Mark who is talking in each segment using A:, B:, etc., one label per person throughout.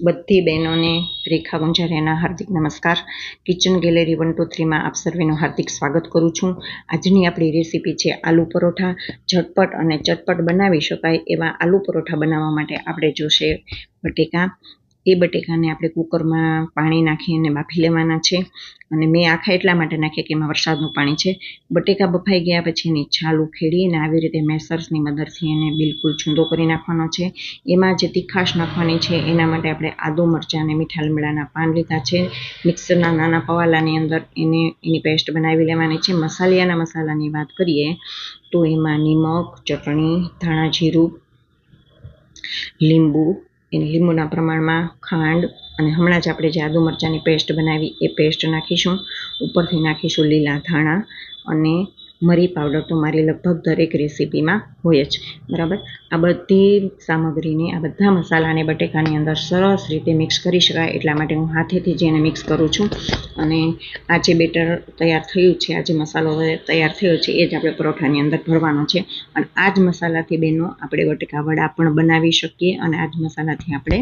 A: બધી બહેનોને રેખા ગુંજારિયાના હાર્દિક નમસ્કાર। કિચન ગેલેરી 1 2 3 માં આપ સર્વેનું હાર્દિક સ્વાગત કરું છું। આજની આપણી રેસીપી છે આલુ પરોઠા। ઝટપટ અને ચટપટ બનાવી શકાય એવા આલુ પરોઠા બનાવવા માટે આપણે જોશે બટેકા। એ બટેકાને આપણે કુકરમાં પાણી નાખીને બાફી લેવાના છે અને મેં આખા એટલા માટે નાખ્યા કે એમાં વરસાદનું પાણી છે। બટેકા બફાઈ ગયા પછી એની છાલ ઉખેડીને આવી રીતે મેસર્સની મદદથી એને બિલકુલ છૂંદો કરી નાખવાનો છે। એમાં જે તીખાશ નાખવાની છે એના માટે આપણે આદુ મરચાં અને મીઠા લીમડાના પાન લીધા છે। મિક્સરના નાના પવાલાની અંદર એની પેસ્ટ બનાવી લેવાની છે। મસાલિયાના મસાલાની વાત કરીએ તો એમાં નિમક, ચટણી, ધાણા જીરું, લીંબુના પ્રમાણમાં ખાંડ અને હમણાં જ આપણે જે આદુ મરચાંની પેસ્ટ બનાવી એ પેસ્ટ નાખીશું। ઉપરથી નાખીશું લીલા ધાણા અને મરી પાવડર તો મારી લગભગ દરેક રેસીપીમાં હોય જ, બરાબર। આ બધી સામગ્રીને, આ બધા મસાલાને બટેકાની અંદર સરસ રીતે મિક્સ કરી શકાય એટલા માટે હું હાથેથી જ એને મિક્સ કરું છું। અને આ જે બેટર તૈયાર થયું છે, આ જે મસાલો તૈયાર થયો છે એ જ આપણે પરોઠાની અંદર ભરવાનો છે। અને આ જ મસાલાથી બહેનો આપણે બટેકા વડા પણ બનાવી શકીએ અને આ જ મસાલાથી આપણે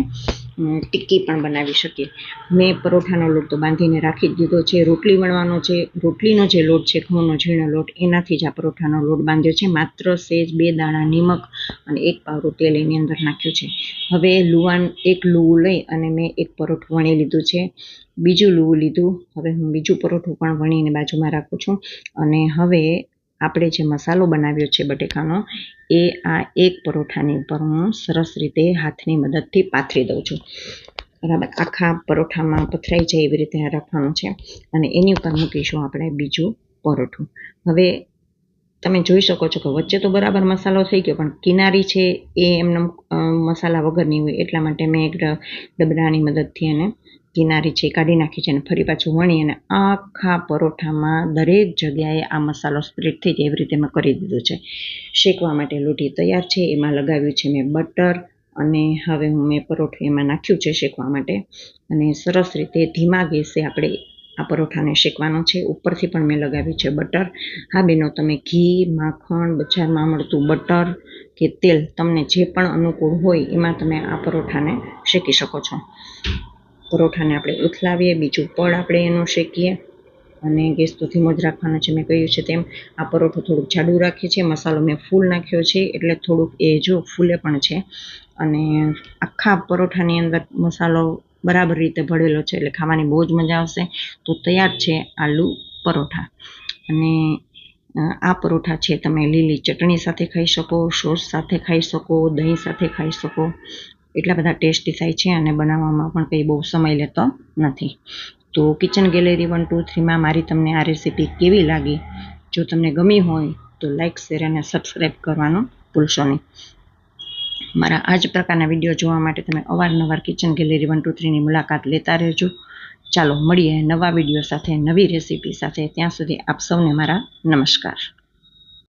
A: ટિક્કી પણ બનાવી શકીએ। મેં પરોઠાનો લોટ તો બાંધીને રાખી જ દીધો છે। રોટલી વણવાનો છે, રોટલીનો જે લોટ છે, ઘઉંનો ઝીણો લોટ, એનાથી જ આ પરોઠાનો લોટ બાંધ્યો છે। માત્ર સેજ 2 દાણા નિમક અને 1 પાવડું તેલ એની અંદર નાખ્યું છે। હવે એક લુવું લઈ અને મેં એક પરોઠું વણી લીધું છે, બીજું લુવું લીધું। હવે હું બીજું પરોઠું પણ વણીને બાજુમાં રાખું છું અને હવે આપણે જે મસાલો બનાવ્યો છે બટેકાનો એ આ એક પરોઠાની ઉપર હું સરસ રીતે હાથની મદદથી પાથરી દઉં છું, બરાબર। આખા પરોઠામાં પથરાઈ જાય એવી રીતે રાખવાનું છે અને એની ઉપર મૂકીશું આપણે બીજું પરોઠું। હવે તમે જોઈ શકો છો કે વચ્ચે તો બરાબર મસાલો થઈ ગયો, પણ કિનારી છે એ એમને મસાલા વગરની હોય એટલા માટે મેં એક ડબરાની મદદથી એને કિનારી છે કાઢી નાખી છે અને ફરી પાછું વણી અને આખા પરોઠામાં દરેક જગ્યાએ આ મસાલો સ્પ્રેડ થઈ જાય એવી રીતે મેં કરી દીધું છે। શેકવા માટે લોઢી તૈયાર છે, એમાં લગાવ્યું છે મેં બટર અને હવે મેં પરોઠું એમાં નાખ્યું છે શેકવા માટે અને સરસ રીતે ધીમા ગેસે આપણે આ પરોઠાને શેકવાનો છે। ઉપરથી પણ મેં લગાવ્યું છે બટર। હા બહેનો, તમે ઘી, માખણ, બજારમાં મળતું બટર કે તેલ તમને જે પણ અનુકૂળ હોય એમાં તમે આ પરોઠાને શેકી શકો છો। પરોઠાને આપણે ઉથલાવીએ, બીજું પડ આપણે એનું શેકીએ અને ગેસ તો ધીમો જ રાખવાનો છે। મેં કહ્યું છે તેમ આ પરોઠું થોડુંક જાડું રાખે છે, મસાલો મેં ફૂલ નાખ્યો છે એટલે થોડુંક એ જો ફૂલે પણ છે અને આખા પરોઠાની અંદર મસાલો બરાબર રીતે ભળેલો છે એટલે ખાવાની બહુ જ મજા આવશે। તો તૈયાર છે આલુ પરોઠા અને આ પરોઠા છે તમે લીલી ચટણી સાથે ખાઈ શકો, સોસ સાથે ખાઈ શકો, દહીં સાથે ખાઈ શકો, એટલા બધા ટેસ્ટી થાય છે અને બનાવવામાં પણ કંઈ બહુ સમય લેતો નથી। તો કિચન ગેલેરી 1 2 3 માં મારી તમને આ રેસીપી કેવી લાગી? જો તમને ગમી હોય તો લાઈક, શેર અને સબસ્ક્રાઈબ કરવાનું ભૂલશો નહીં। મારા આ જ પ્રકારના વિડીયો જોવા માટે તમે અવારનવાર કિચન ગેલેરી 1 2 3 ની મુલાકાત લેતા રહેજો। ચાલો મળીએ નવા વિડીયો સાથે, નવી રેસીપી સાથે। ત્યાં સુધી આપ સૌને મારા નમસ્કાર।